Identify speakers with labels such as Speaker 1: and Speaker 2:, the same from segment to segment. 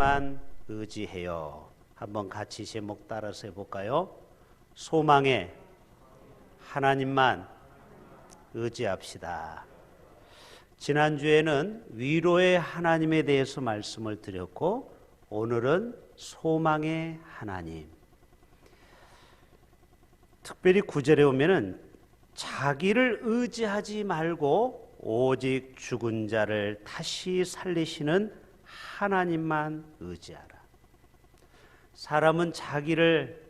Speaker 1: 하나님만 의지해요. 한번 같이 제목 따라서 해볼까요? 소망의 하나님만 의지합시다. 지난주에는 위로의 하나님에 대해서 말씀을 드렸고, 오늘은 소망의 하나님. 특별히 9절에 오면은 자기를 의지하지 말고 오직 죽은 자를 다시 살리시는 하나님만 의지하라. 사람은 자기를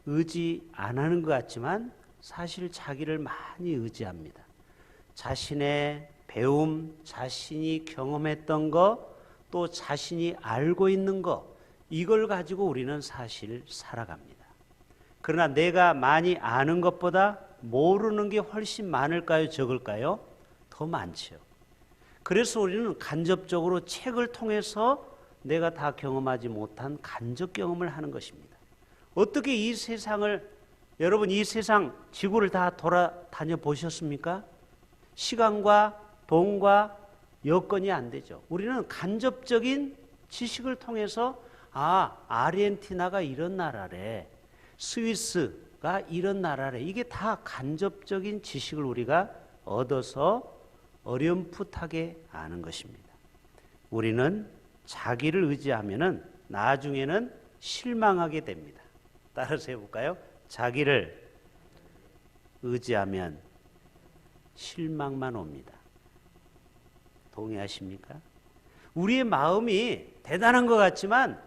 Speaker 1: 의지 안 하는 것 같지만 사실 자기를 많이 의지합니다. 자신의 배움, 자신이 경험했던 것, 또 자신이 알고 있는 것, 이걸 가지고 우리는 사실 살아갑니다. 그러나 내가 많이 아는 것보다 모르는 게 훨씬 많을까요? 적을까요? 더 많죠. 그래서 우리는 간접적으로 책을 통해서 내가 다 경험하지 못한 간접 경험을 하는 것입니다. 어떻게 이 세상을, 여러분 이 세상 지구를 다 돌아다녀 보셨습니까? 시간과 돈과 여건이 안 되죠. 우리는 간접적인 지식을 통해서 아르헨티나가 이런 나라래, 스위스가 이런 나라래, 이게 다 간접적인 지식을 우리가 얻어서 어렴풋하게 아는 것입니다. 우리는 자기를 의지하면은 나중에는 실망하게 됩니다. 따라서 해볼까요? 자기를 의지하면 실망만 옵니다. 동의하십니까? 우리의 마음이 대단한 것 같지만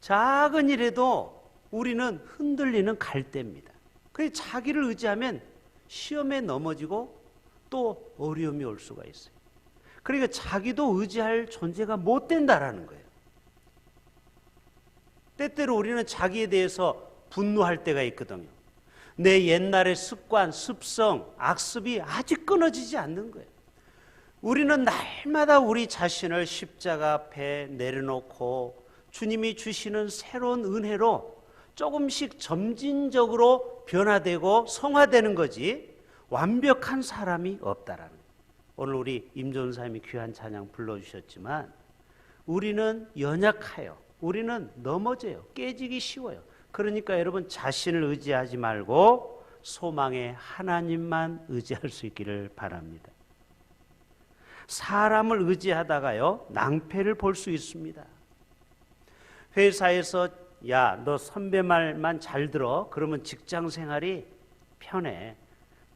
Speaker 1: 작은 일에도 우리는 흔들리는 갈대입니다. 그래서 자기를 의지하면 시험에 넘어지고 또 어려움이 올 수가 있어요. 그러니까 자기도 의지할 존재가 못 된다라는 거예요. 때때로 우리는 자기에 대해서 분노할 때가 있거든요. 내 옛날의 습관, 습성, 악습이 아직 끊어지지 않는 거예요. 우리는 날마다 우리 자신을 십자가 앞에 내려놓고 주님이 주시는 새로운 은혜로 조금씩 점진적으로 변화되고 성화되는 거지 완벽한 사람이 없다라는 거예요. 오늘 우리 임전사님이 귀한 찬양 불러주셨지만 우리는 연약해요. 우리는 넘어져요. 깨지기 쉬워요. 그러니까 여러분 자신을 의지하지 말고 소망의 하나님만 의지할 수 있기를 바랍니다. 사람을 의지하다가요 낭패를 볼 수 있습니다. 회사에서 야, 너 선배 말만 잘 들어. 그러면 직장 생활이 편해.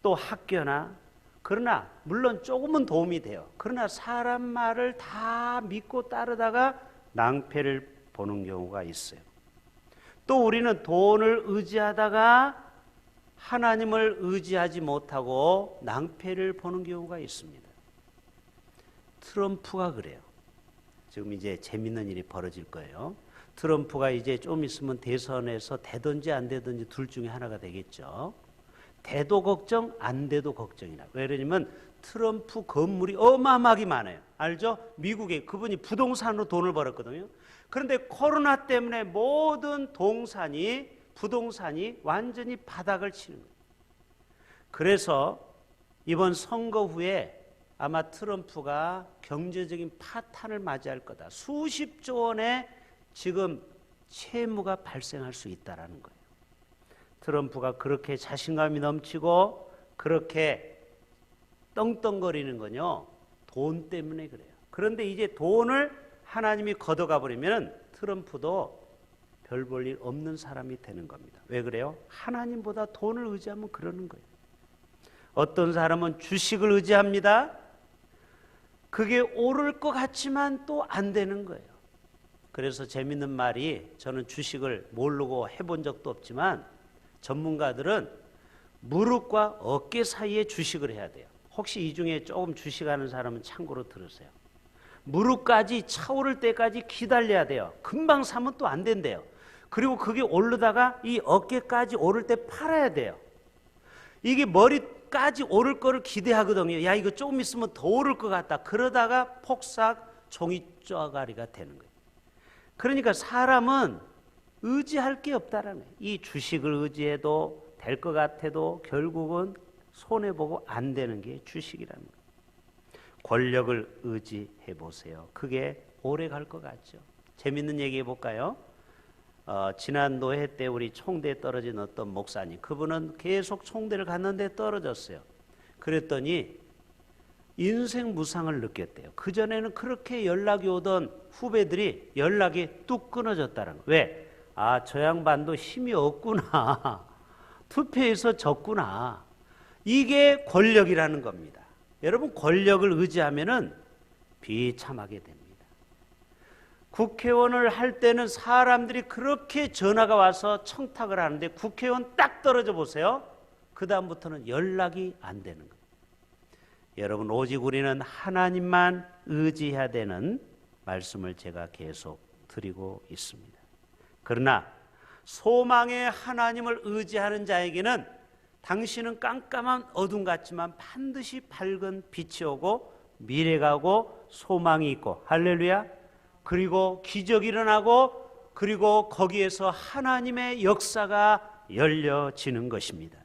Speaker 1: 또 학교나, 그러나 물론 조금은 도움이 돼요. 그러나 사람 말을 다 믿고 따르다가 낭패를 보는 경우가 있어요. 또 우리는 돈을 의지하다가 하나님을 의지하지 못하고 낭패를 보는 경우가 있습니다. 트럼프가 그래요. 지금 이제 재밌는 일이 벌어질 거예요. 트럼프가 이제 좀 있으면 대선에서 되든지 안 되든지 둘 중에 하나가 되겠죠. 돼도 걱정, 안 돼도 걱정이라. 왜 그러냐면 트럼프 건물이 어마어마하게 많아요. 알죠? 미국에 그분이 부동산으로 돈을 벌었거든요. 그런데 코로나 때문에 모든 부동산이 완전히 바닥을 치는 거예요. 그래서 이번 선거 후에 아마 트럼프가 경제적인 파탄을 맞이할 거다. 수십조 원의 지금 채무가 발생할 수 있다라는 거예요. 트럼프가 그렇게 자신감이 넘치고 그렇게 떵떵거리는 건요, 돈 때문에 그래요. 그런데 이제 돈을 하나님이 걷어가 버리면 트럼프도 별 볼 일 없는 사람이 되는 겁니다. 왜 그래요? 하나님보다 돈을 의지하면 그러는 거예요. 어떤 사람은 주식을 의지합니다. 그게 오를 것 같지만 또 안 되는 거예요. 그래서 재밌는 말이, 저는 주식을 모르고 해본 적도 없지만 전문가들은 무릎과 어깨 사이에 주식을 해야 돼요. 혹시 이 중에 조금 주식하는 사람은 참고로 들으세요. 무릎까지 차오를 때까지 기다려야 돼요. 금방 사면 또 안 된대요. 그리고 그게 오르다가 이 어깨까지 오를 때 팔아야 돼요. 이게 머리까지 오를 거를 기대하거든요. 야, 이거 조금 있으면 더 오를 것 같다. 그러다가 폭삭 종이 쪼가리가 되는 거예요. 그러니까 사람은 의지할 게 없다라는 거예요. 이 주식을 의지해도 될 것 같아도 결국은 손해보고 안 되는 게 주식이라는 거예요. 권력을 의지해 보세요. 그게 오래 갈 것 같죠. 재밌는 얘기 해볼까요? 지난 노회 때 우리 총대에 떨어진 어떤 목사님, 그분은 계속 총대를 갔는데 떨어졌어요. 그랬더니 인생 무상을 느꼈대요. 그전에는 그렇게 연락이 오던 후배들이 연락이 뚝 끊어졌다는 거예요. 왜? 아, 저 양반도 힘이 없구나. 투표에서 졌구나. 이게 권력이라는 겁니다. 여러분, 권력을 의지하면은 비참하게 됩니다. 국회의원을 할 때는 사람들이 그렇게 전화가 와서 청탁을 하는데 국회의원 딱 떨어져 보세요. 그 다음부터는 연락이 안 되는 거예요. 여러분, 오직 우리는 하나님만 의지해야 되는 말씀을 제가 계속 드리고 있습니다. 그러나 소망의 하나님을 의지하는 자에게는 당신은 깜깜한 어둠 같지만 반드시 밝은 빛이 오고 미래가 오고 소망이 있고, 할렐루야, 그리고 기적이 일어나고, 그리고 거기에서 하나님의 역사가 열려지는 것입니다.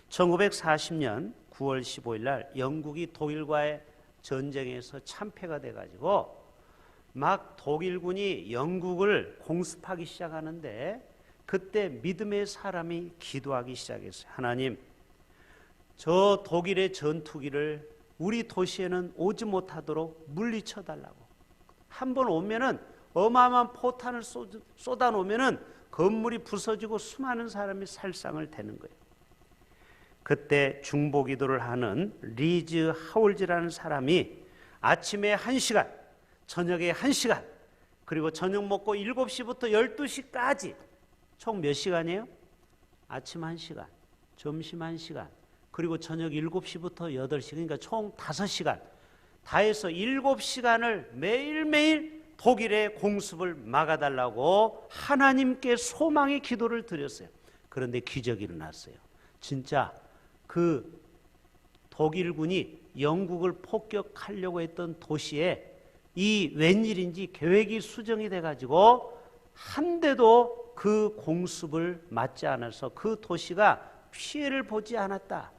Speaker 1: 1940년 9월 15일 날 영국이 독일과의 전쟁에서 참패가 돼가지고 막 독일군이 영국을 공습하기 시작하는데, 그때 믿음의 사람이 기도하기 시작했어요. 하나님, 저 독일의 전투기를 우리 도시에는 오지 못하도록 물리쳐 달라고. 한번 오면은 어마어마한 포탄을 쏟아 놓으면은 건물이 부서지고 수많은 사람이 살상을 되는 거예요. 그때 중보기도를 하는 리즈 하울즈라는 사람이 아침에 1시간, 저녁에 1시간, 그리고 저녁 먹고 7시부터 12시까지 총 몇 시간이에요? 아침 1시간, 점심 1시간, 그리고 저녁 7시부터 8시, 그러니까 총 5시간, 다 해서 7시간을 매일매일 독일의 공습을 막아달라고 하나님께 소망의 기도를 드렸어요. 그런데 기적이 일어났어요. 진짜 그 독일군이 영국을 폭격하려고 했던 도시에 이 웬일인지 계획이 수정이 돼가지고 한 대도 그 공습을 맞지 않아서 그 도시가 피해를 보지 않았다.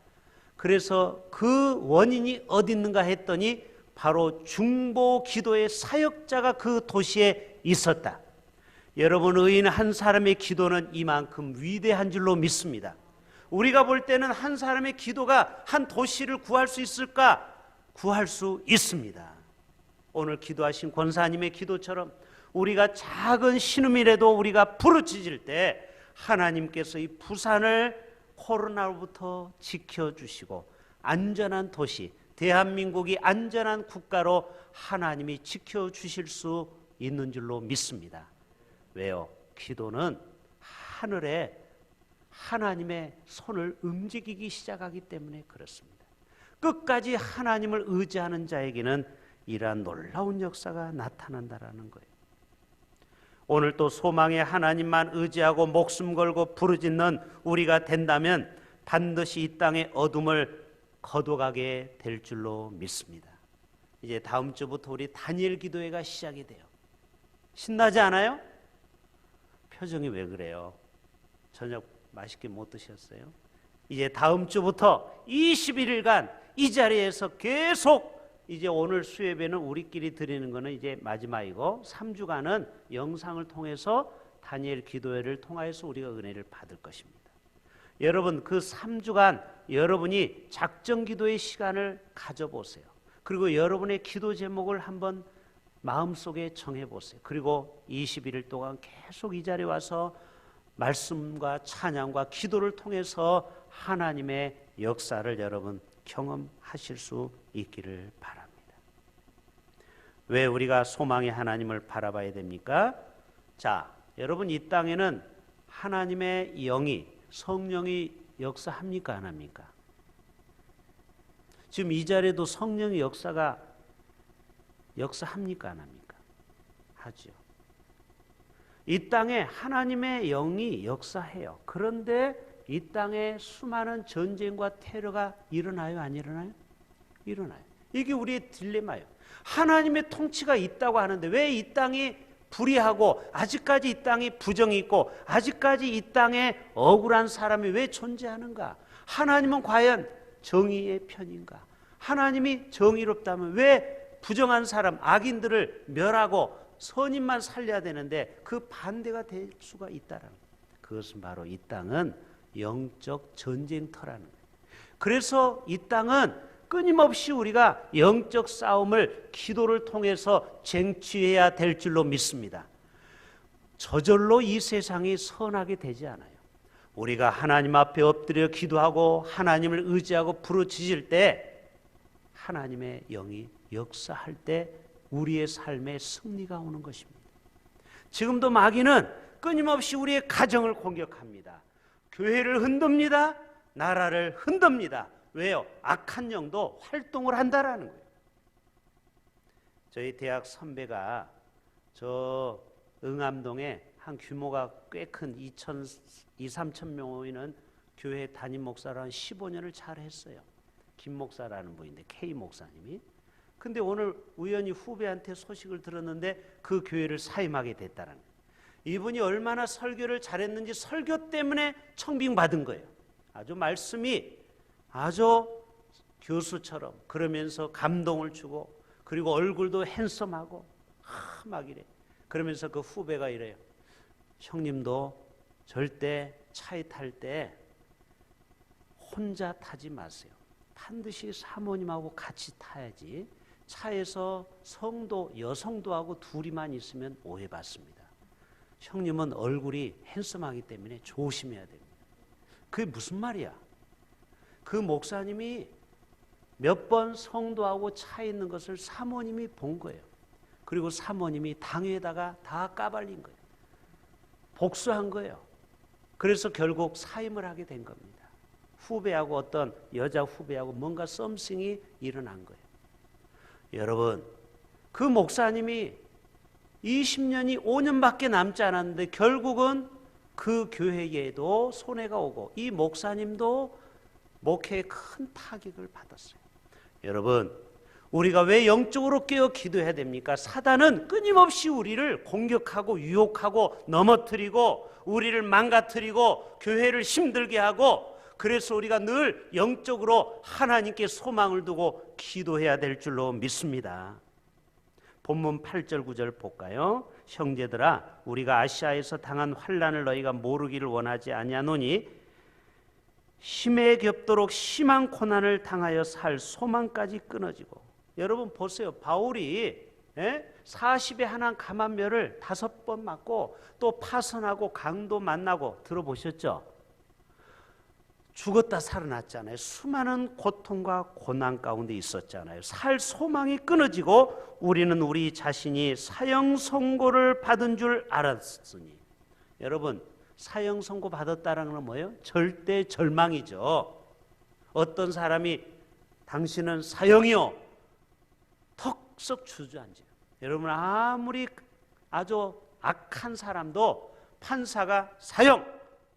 Speaker 1: 그래서 그 원인이 어디 있는가 했더니 바로 중보 기도의 사역자가 그 도시에 있었다. 여러분, 의인 한 사람의 기도는 이만큼 위대한 줄로 믿습니다. 우리가 볼 때는 한 사람의 기도가 한 도시를 구할 수 있을까? 구할 수 있습니다. 오늘 기도하신 권사님의 기도처럼 우리가 작은 신음이라도 우리가 부르짖을 때 하나님께서 이 부산을 코로나로부터 지켜주시고 안전한 도시, 대한민국이 안전한 국가로 하나님이 지켜주실 수 있는 줄로 믿습니다. 왜요? 기도는 하늘에 하나님의 손을 움직이기 시작하기 때문에 그렇습니다. 끝까지 하나님을 의지하는 자에게는 이러한 놀라운 역사가 나타난다라는 거예요. 오늘 또 소망의 하나님만 의지하고 목숨 걸고 부르짖는 우리가 된다면 반드시 이 땅의 어둠을 거둬가게 될 줄로 믿습니다. 이제 다음 주부터 우리 다니엘 기도회가 시작이 돼요. 신나지 않아요? 표정이 왜 그래요? 저녁 맛있게 못 드셨어요? 이제 다음 주부터 21일간 이 자리에서 계속, 이제 오늘 수요예배는 우리끼리 드리는 거는 이제 마지막이고 3주간은 영상을 통해서 다니엘 기도회를 통하여서 우리가 은혜를 받을 것입니다. 여러분, 그 3주간 여러분이 작정 기도의 시간을 가져보세요. 그리고 여러분의 기도 제목을 한번 마음속에 정해보세요. 그리고 21일 동안 계속 이 자리에 와서 말씀과 찬양과 기도를 통해서 하나님의 역사를 여러분 경험하실 수 있기를 바랍니다. 왜 우리가 소망의 하나님을 바라봐야 됩니까? 자, 여러분, 이 땅에는 하나님의 영이, 성령이 역사합니까? 안 합니까? 지금 이 자리에도 성령의 역사합니까? 안 합니까? 하죠. 이 땅에 하나님의 영이 역사해요. 그런데 이 땅에 수많은 전쟁과 테러가 일어나요? 안 일어나요? 일어나요. 이게 우리의 딜레마예요. 하나님의 통치가 있다고 하는데 왜 이 땅이 불의하고 아직까지 이 땅이 부정이 있고 아직까지 이 땅에 억울한 사람이 왜 존재하는가? 하나님은 과연 정의의 편인가? 하나님이 정의롭다면 왜 부정한 사람, 악인들을 멸하고 선인만 살려야 되는데 그 반대가 될 수가 있다라는 거예요. 그것은 바로 이 땅은 영적 전쟁터라는 거예요. 그래서 이 땅은 끊임없이 우리가 영적 싸움을 기도를 통해서 쟁취해야 될 줄로 믿습니다. 저절로 이 세상이 선하게 되지 않아요. 우리가 하나님 앞에 엎드려 기도하고 하나님을 의지하고 부르짖을 때 하나님의 영이 역사할 때 우리의 삶에 승리가 오는 것입니다. 지금도 마귀는 끊임없이 우리의 가정을 공격합니다. 교회를 흔듭니다. 나라를 흔듭니다. 왜요? 악한 영도 활동을 한다라는 거예요. 저희 대학 선배가 저 응암동에 한 규모가 꽤 큰 2,3천 명 모이는 교회 담임 목사를 한 15년을 잘 했어요. 김 목사라는 분인데 K 목사님이. 근데 오늘 우연히 후배한테 소식을 들었는데 그 교회를 사임하게 됐다는 거예요. 이분이 얼마나 설교를 잘했는지 설교 때문에 청빙받은 거예요. 아주 말씀이 아주 교수처럼 그러면서 감동을 주고 그리고 얼굴도 핸섬하고 막 이래. 그러면서 그 후배가 이래요. 형님도 절대 차에 탈 때 혼자 타지 마세요. 반드시 사모님하고 같이 타야지. 차에서 성도, 여성도하고 둘이만 있으면 오해받습니다. 형님은 얼굴이 핸섬하기 때문에 조심해야 됩니다. 그게 무슨 말이야? 그 목사님이 몇 번 성도하고 차 있는 것을 사모님이 본 거예요. 그리고 사모님이 당회에다가 다 까발린 거예요. 복수한 거예요. 그래서 결국 사임을 하게 된 겁니다. 후배하고 어떤 여자 후배하고 뭔가 썸씽이 일어난 거예요. 여러분, 그 목사님이 20년이 5년밖에 남지 않았는데 결국은 그 교회에도 손해가 오고 이 목사님도 목회에 큰 타격을 받았어요. 여러분, 우리가 왜 영적으로 깨어 기도해야 됩니까? 사단은 끊임없이 우리를 공격하고 유혹하고 넘어뜨리고 우리를 망가뜨리고 교회를 힘들게 하고 그래서 우리가 늘 영적으로 하나님께 소망을 두고 기도해야 될 줄로 믿습니다. 본문 8절 9절 볼까요? 형제들아 우리가 아시아에서 당한 환난을 너희가 모르기를 원하지 아니하노니 힘에 겹도록 심한 고난을 당하여 살 소망까지 끊어지고. 여러분 보세요. 바울이 40에 한한 감암멸을 5번 맞고 또 파선하고 강도 만나고 들어보셨죠? 죽었다 살아났잖아요. 수많은 고통과 고난 가운데 있었잖아요. 살 소망이 끊어지고 우리는 우리 자신이 사형 선고를 받은 줄 알았으니. 여러분 사형 선고 받았다는 건 뭐예요? 절대 절망이죠. 어떤 사람이 당신은 사형이요 턱썩 주저앉아요. 여러분 아무리 아주 악한 사람도 판사가 사형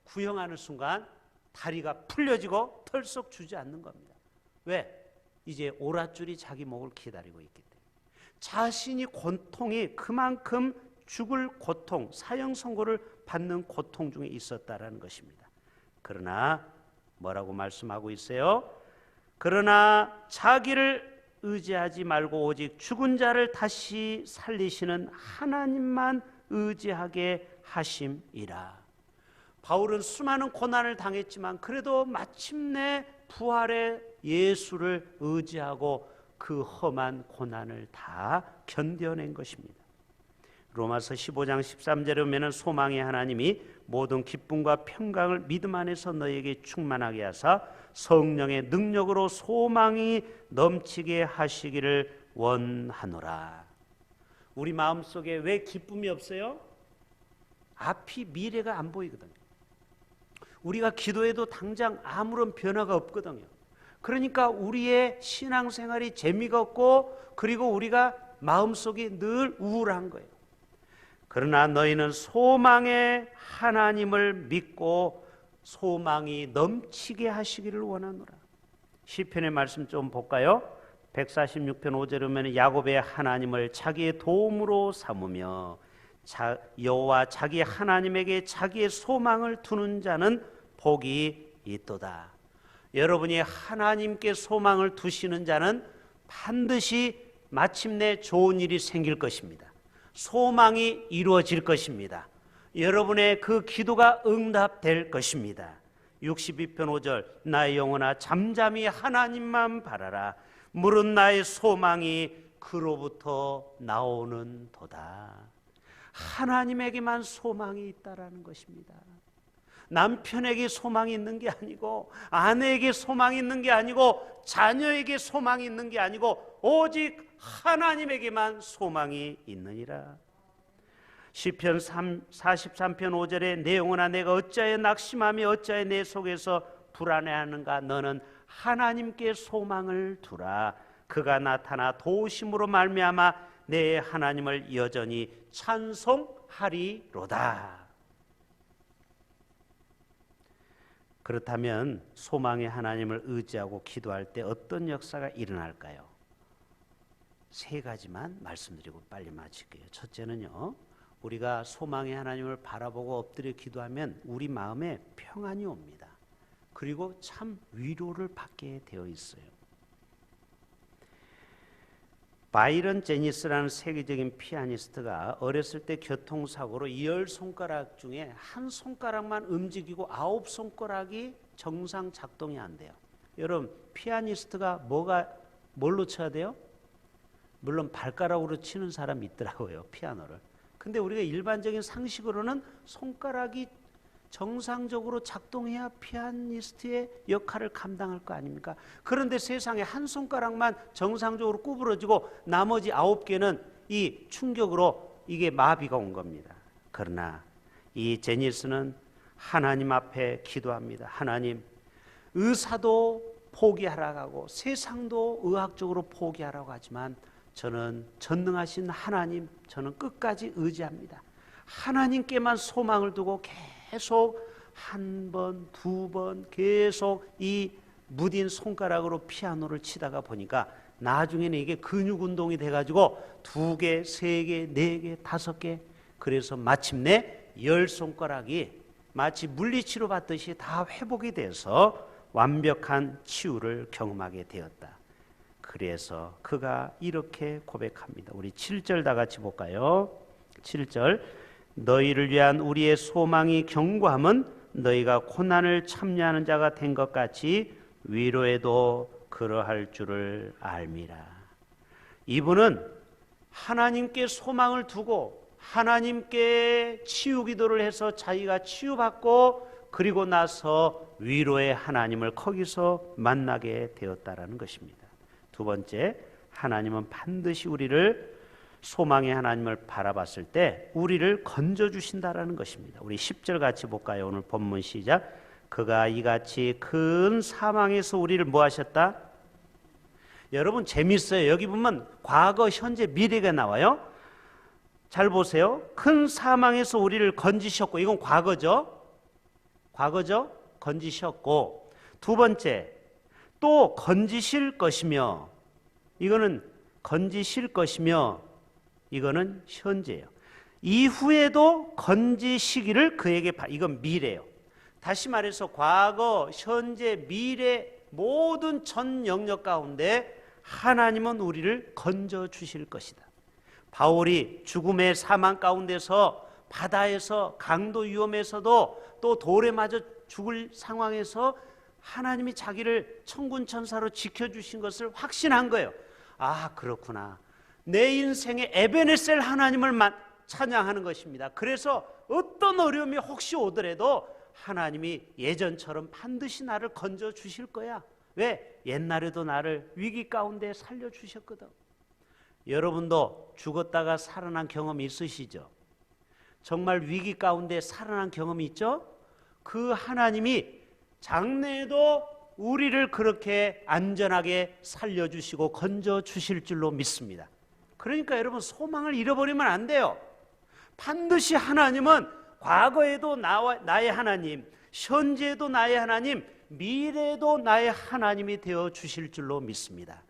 Speaker 1: 구형하는 순간 다리가 풀려지고 털썩 주저앉는 겁니다. 왜? 이제 오랏줄이 자기 목을 기다리고 있기 때문에. 자신이 고통이 그만큼 죽을 고통, 사형 선고를 받는 고통 중에 있었다라는 것입니다. 그러나 뭐라고 말씀하고 있어요? 그러나 자기를 의지하지 말고 오직 죽은 자를 다시 살리시는 하나님만 의지하게 하심이라. 바울은 수많은 고난을 당했지만 그래도 마침내 부활의 예수를 의지하고 그 험한 고난을 다 견뎌낸 것입니다. 로마서 15장 13절에 보면 소망의 하나님이 모든 기쁨과 평강을 믿음 안에서 너에게 충만하게 하사 성령의 능력으로 소망이 넘치게 하시기를 원하노라. 우리 마음속에 왜 기쁨이 없어요? 앞이 미래가 안 보이거든요. 우리가 기도해도 당장 아무런 변화가 없거든요. 그러니까 우리의 신앙생활이 재미가 없고 그리고 우리가 마음속이 늘 우울한 거예요. 그러나 너희는 소망의 하나님을 믿고 소망이 넘치게 하시기를 원하노라. 시편의 말씀 좀 볼까요? 146편 5절에 보면 야곱의 하나님을 자기의 도움으로 삼으며 여호와 자기 하나님에게 자기의 소망을 두는 자는 복이 있도다. 여러분이 하나님께 소망을 두시는 자는 반드시 마침내 좋은 일이 생길 것입니다. 소망이 이루어질 것입니다. 여러분의 그 기도가 응답될 것입니다. 62편 5절 나의 영혼아 잠잠히 하나님만 바라라. 물은 나의 소망이 그로부터 나오는 도다. 하나님에게만 소망이 있다라는 것입니다. 남편에게 소망이 있는 게 아니고, 아내에게 소망이 있는 게 아니고, 자녀에게 소망이 있는 게 아니고, 오직 하나님에게만 소망이 있느니라. 시편 43편 5절에 내 영혼아 내가 어찌하여 낙심하며 어찌하여 내 속에서 불안해하는가. 너는 하나님께 소망을 두라. 그가 나타나 도우심으로 말미암아 내 하나님을 여전히 찬송하리로다. 그렇다면 소망의 하나님을 의지하고 기도할 때 어떤 역사가 일어날까요? 세 가지만 말씀드리고 빨리 마칠게요. 첫째는요, 우리가 소망의 하나님을 바라보고 엎드려 기도하면 우리 마음에 평안이 옵니다. 그리고 참 위로를 받게 되어 있어요. 바이런 제니스라는 세계적인 피아니스트가 어렸을 때 교통사고로 10손가락 중에 한 손가락만 움직이고 9손가락이 정상 작동이 안 돼요. 여러분, 피아니스트가 뭘로 쳐야 돼요? 물론 발가락으로 치는 사람이 있더라고요, 피아노를. 근데 우리가 일반적인 상식으로는 손가락이 정상적으로 작동해야 피아니스트의 역할을 감당할 거 아닙니까? 그런데 세상에 한 손가락만 정상적으로 구부러지고 나머지 9개는 이 충격으로 이게 마비가 온 겁니다. 그러나 이 제니스는 하나님 앞에 기도합니다. 하나님, 의사도 포기하라고 하고 세상도 의학적으로 포기하라고 하지만 저는 전능하신 하나님, 저는 끝까지 의지합니다. 하나님께만 소망을 두고 계속 한 번, 두 번 계속 이 무딘 손가락으로 피아노를 치다가 보니까 나중에는 이게 근육 운동이 돼가지고 2개, 3개, 4개, 5개, 그래서 마침내 10손가락이 마치 물리치료 받듯이 다 회복이 돼서 완벽한 치유를 경험하게 되었다. 그래서 그가 이렇게 고백합니다. 우리 7절 다 같이 볼까요? 7절 너희를 위한 우리의 소망이 견고함은 너희가 고난을 참여하는 자가 된 것 같이 위로에도 그러할 줄을 알미라. 이분은 하나님께 소망을 두고 하나님께 치유 기도를 해서 자기가 치유받고 그리고 나서 위로의 하나님을 거기서 만나게 되었다라는 것입니다. 두 번째, 하나님은 반드시 우리를 소망의 하나님을 바라봤을 때 우리를 건져주신다라는 것입니다. 우리 10절 같이 볼까요? 오늘 본문 시작. 그가 이같이 큰 사망에서 우리를 뭐 하셨다? 여러분 재밌어요. 여기 보면 과거, 현재, 미래가 나와요. 잘 보세요. 큰 사망에서 우리를 건지셨고, 이건 과거죠. 과거죠. 건지셨고, 두 번째, 또 건지실 것이며, 이거는 건지실 것이며 이거는 현재예요. 이후에도 건지시기를 그에게 이건 미래예요. 다시 말해서 과거, 현재, 미래 모든 전 영역 가운데 하나님은 우리를 건져 주실 것이다. 바울이 죽음의 사망 가운데서 바다에서 강도 위험에서도 또 돌에 맞아 죽을 상황에서 하나님이 자기를 천군 천사로 지켜주신 것을 확신한 거예요. 아, 그렇구나. 내 인생의 에베네셀 하나님을 찬양하는 것입니다. 그래서 어떤 어려움이 혹시 오더라도 하나님이 예전처럼 반드시 나를 건져 주실 거야. 왜? 옛날에도 나를 위기 가운데 살려주셨거든. 여러분도 죽었다가 살아난 경험이 있으시죠? 정말 위기 가운데 살아난 경험이 있죠? 그 하나님이 장래에도 우리를 그렇게 안전하게 살려주시고 건져 주실 줄로 믿습니다. 그러니까 여러분 소망을 잃어버리면 안 돼요. 반드시 하나님은 과거에도 나의 하나님, 현재에도 나의 하나님, 미래에도 나의 하나님이 되어 주실 줄로 믿습니다.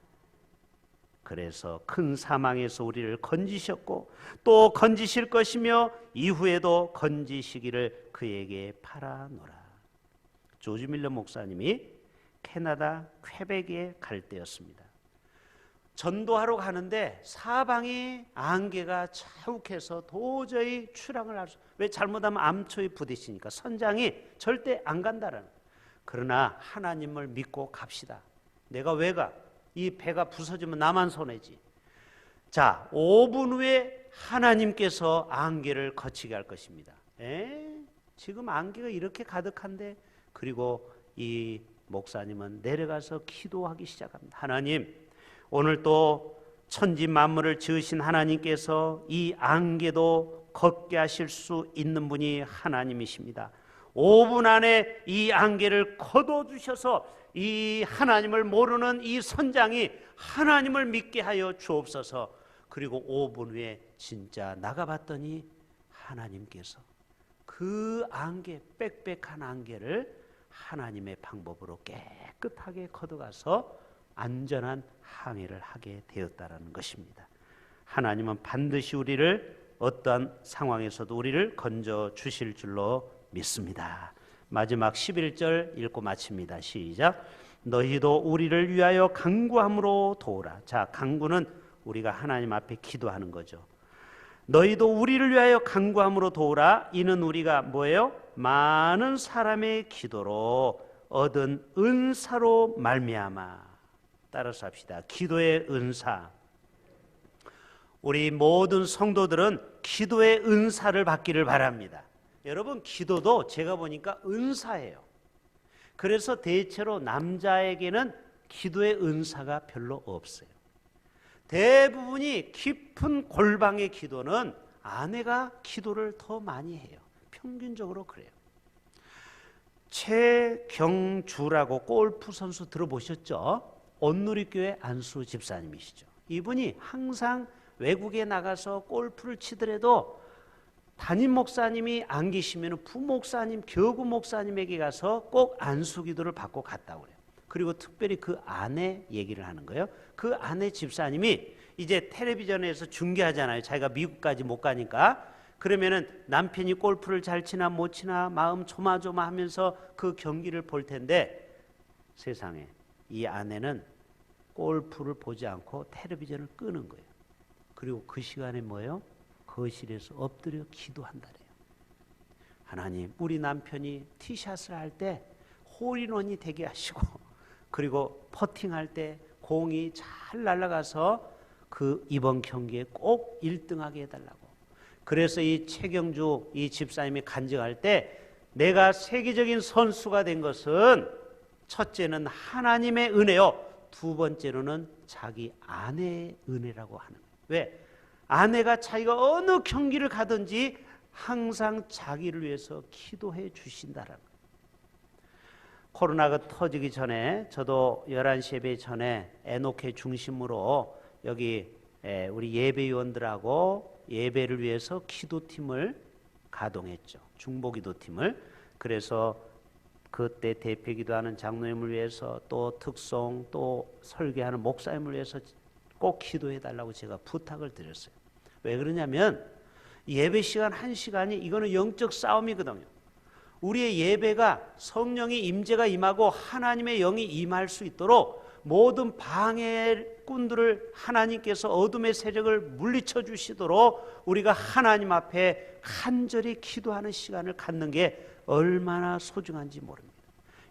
Speaker 1: 그래서 큰 사망에서 우리를 건지셨고 또 건지실 것이며 이후에도 건지시기를 그에게 바라노라. 조지 밀러 목사님이 캐나다 퀘벡에 갈 때였습니다. 전도하러 가는데 사방이 안개가 자욱해서 도저히 출항을 할 수, 왜 잘못하면 암초에 부딪히니까 선장이 절대 안 간다라는. 그러나 하나님을 믿고 갑시다. 내가 왜 가? 이 배가 부서지면 나만 손해지. 자, 5분 후에 하나님께서 안개를 거치게 할 것입니다. 지금 안개가 이렇게 가득한데, 그리고 이 목사님은 내려가서 기도하기 시작합니다. 하나님, 오늘 또 천지 만물을 지으신 하나님께서 이 안개도 걷게 하실 수 있는 분이 하나님이십니다. 5분 안에 이 안개를 거둬주셔서 이 하나님을 모르는 이 선장이 하나님을 믿게 하여 주옵소서. 그리고 5분 후에 진짜 나가봤더니 하나님께서 그 안개, 빽빽한 안개를 하나님의 방법으로 깨끗하게 걷어가서 안전한 항해를 하게 되었다는 것입니다. 하나님은 반드시 우리를 어떠한 상황에서도 우리를 건져 주실 줄로 믿습니다. 마지막 11절 읽고 마칩니다. 시작. 너희도 우리를 위하여 간구함으로 도우라. 자, 간구는 우리가 하나님 앞에 기도하는 거죠. 너희도 우리를 위하여 간구함으로 도우라. 이는 우리가 뭐예요? 많은 사람의 기도로 얻은 은사로 말미암아. 따라서 합시다. 기도의 은사. 우리 모든 성도들은 기도의 은사를 받기를 바랍니다. 여러분, 기도도 제가 보니까 은사예요. 그래서 대체로 남자에게는 기도의 은사가 별로 없어요. 대부분이 깊은 골방의 기도는 아내가 기도를 더 많이 해요. 평균적으로 그래요. 최경주라고 골프 선수 들어보셨죠? 온누리교회 안수 집사님이시죠. 이분이 항상 외국에 나가서 골프를 치더라도 담임 목사님이 안 계시면 부목사님, 교구 목사님에게 가서 꼭 안수 기도를 받고 갔다고 그래요. 그리고 특별히 그 아내 얘기를 하는 거예요. 그 아내 집사님이 이제 텔레비전에서 중계하잖아요. 자기가 미국까지 못 가니까. 그러면은 남편이 골프를 잘 치나 못 치나 마음 조마조마하면서 그 경기를 볼 텐데, 세상에 이 아내는 골프를 보지 않고 텔레비전을 끄는 거예요. 그리고 그 시간에 뭐예요? 거실에서 엎드려 기도한다래요. 하나님, 우리 남편이 티샷을 할 때 홀인원이 되게 하시고, 그리고 퍼팅할 때 공이 잘 날아가서 그 이번 경기에 꼭 1등하게 해달라고. 그래서 이 최경주 이 집사님이 간증할 때, 내가 세계적인 선수가 된 것은 첫째는 하나님의 은혜요, 두 번째로는 자기 아내의 은혜라고 하는 거예요. 왜? 아내가 자기가 어느 경기를 가든지 항상 자기를 위해서 기도해 주신다라는 거예요. 코로나가 터지기 전에 저도 11시 예배 전에 에녹회 중심으로 여기 우리 예배위원들하고 예배를 위해서 기도팀을 가동했죠. 중보기도팀을. 그래서 그때 대표기도하는 장로님을 위해서 또 특송 또 설교하는 목사님을 위해서 꼭 기도해달라고 제가 부탁을 드렸어요. 왜 그러냐면 예배 시간 1시간이 이거는 영적 싸움이거든요. 우리의 예배가 성령의 임재가 임하고 하나님의 영이 임할 수 있도록 모든 방해꾼들을 하나님께서 어둠의 세력을 물리쳐 주시도록 우리가 하나님 앞에 간절히 기도하는 시간을 갖는 게 얼마나 소중한지 모릅니다.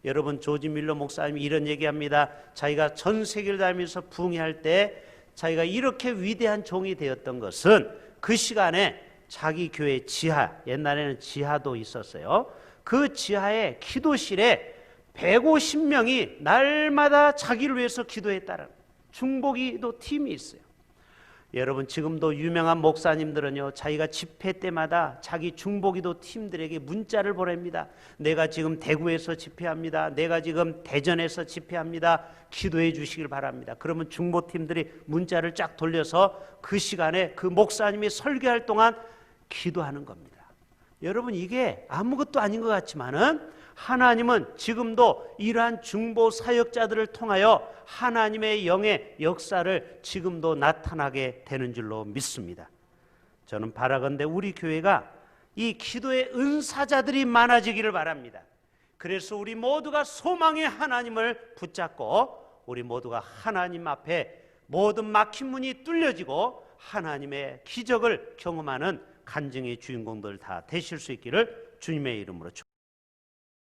Speaker 1: 여러분, 조지 밀러 목사님이 이런 얘기합니다. 자기가 전 세계를 다니면서 부흥할 때 자기가 이렇게 위대한 종이 되었던 것은 그 시간에 자기 교회 지하, 옛날에는 지하도 있었어요. 그 지하에 기도실에 150명이 날마다 자기를 위해서 기도했다는 중보기도 팀이 있어요. 여러분, 지금도 유명한 목사님들은요, 자기가 집회 때마다 자기 중보기도 팀들에게 문자를 보냅니다. 내가 지금 대구에서 집회합니다. 내가 지금 대전에서 집회합니다. 기도해 주시길 바랍니다. 그러면 중보팀들이 문자를 쫙 돌려서 그 시간에 그 목사님이 설교할 동안 기도하는 겁니다. 여러분, 이게 아무것도 아닌 것 같지만은 하나님은 지금도 이러한 중보 사역자들을 통하여 하나님의 영의 역사를 지금도 나타나게 되는 줄로 믿습니다. 저는 바라건대 우리 교회가 이 기도의 은사자들이 많아지기를 바랍니다. 그래서 우리 모두가 소망의 하나님을 붙잡고 우리 모두가 하나님 앞에 모든 막힌 문이 뚫려지고 하나님의 기적을 경험하는 간증의 주인공들 다 되실 수 있기를 주님의 이름으로 축복합니다.